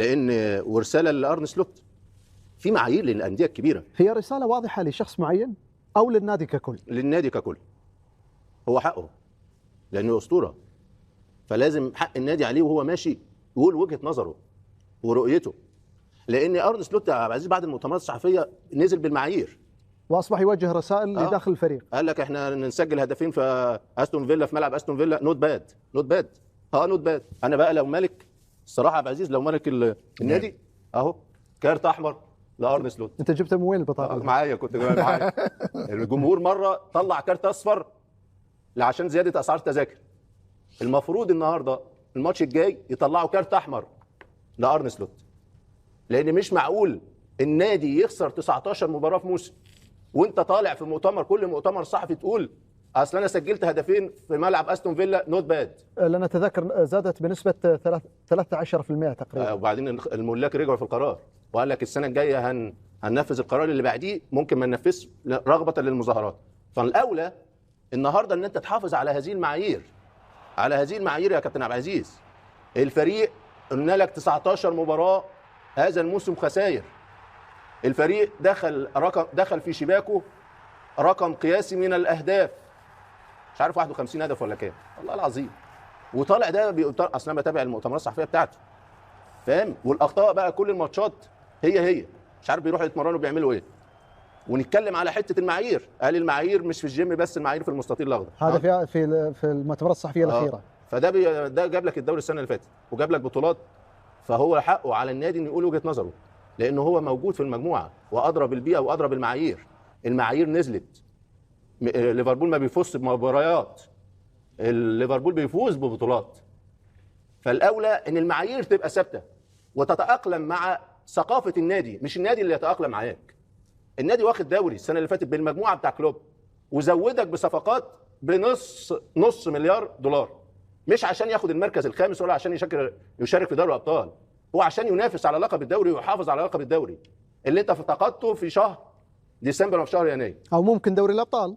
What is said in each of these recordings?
لان ورساله لارن سلوت في معايير للانديه الكبيره. هي رساله واضحه لشخص معين او للنادي ككل؟ للنادي ككل، هو حقه لانه اسطوره، فلازم حق النادي عليه وهو ماشي يقول وجهه نظره ورؤيته. لان ارن سلوت يا عبد العزيز بعد المؤتمرات الصحفيه نزل بالمعايير واصبح يوجه رسائل لداخل الفريق. قال لك احنا نسجل هدفين في استون فيلا في ملعب استون فيلا، نوت باد نوت باد. نوت باد. انا بقى لو مالك الصراحه يا عبد العزيز، لو مالك النادي اهو كارت احمر لارن سلوت. انت جبتها من وين البطاقه؟ معايا، كنت جايبها معايا. الجمهور مره طلع كارت اصفر عشان زياده اسعار التذاكر. المفروض النهارده الماتش الجاي يطلعوا كارت احمر لارن سلوت، لان مش معقول النادي يخسر 19 مباراه في موسم وانت طالع في مؤتمر كل مؤتمر صحفي تقول اصل انا سجلت هدفين في ملعب استون فيلا نوت باد. لان اتذكر زادت بنسبه 13% تقريبا. وبعدين الملاك رجعوا في القرار وقال لك السنه الجايه هننفذ القرار اللي بعديه، ممكن ما ننفذش رغبه للمظاهرات. فالاولى النهارده ان انت تحافظ على هذه المعايير، على هذه المعايير يا كابتن عبد العزيز. الفريق قلنا لك 19 مباراه هذا الموسم خسائر. الفريق دخل في شباكه رقم قياسي من الاهداف، مش عارف 51 هدف ولا كام، والله العظيم. وطالع ده اصلا انا بتابع المؤتمرات الصحفيه بتاعته، فاهم؟ والاخطاء بقى كل الماتشات هي مش عارف بيروحوا يتمرنوا بيعملوا ايه. ونتكلم على حته المعايير، قال المعايير مش في الجيم بس، المعايير في المستطيل الاخضر. هذا في المؤتمرات الصحفيه الاخيره. ده جاب لك الدوري السنه اللي فاتت وجاب لك بطولات. فهو حقه على النادي انه يقول وجهه نظره، لانه هو موجود في المجموعه وادرى بالبيئه وادرى بالمعايير. المعايير نزلت. ليفربول ما بيفوز بمباريات، ليفربول بيفوز ببطولات. فالاولى ان المعايير تبقى ثابته وتتاقلم مع ثقافه النادي، مش النادي اللي يتاقلم معاك. النادي واخد دوري السنه اللي فاتت بالمجموعه بتاع كلوب، وزودك بصفقات نص مليار دولار، مش عشان ياخد المركز الخامس ولا عشان يشارك في دوري الابطال، هو عشان ينافس على لقب الدوري ويحافظ على لقب الدوري اللي انت فقدته في شهر ديسمبر وفي شهر يناير، او ممكن دوري الابطال.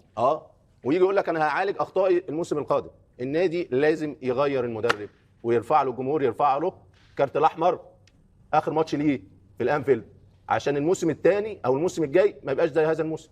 ويجي يقول لك انا هعالج اخطائي الموسم القادم. النادي لازم يغير المدرب ويرفع له الجمهور، يرفع له كارت الاحمر اخر ماتش ليه في الانفيلد، عشان الموسم الثاني او الموسم الجاي ما يبقاش زي هذا الموسم.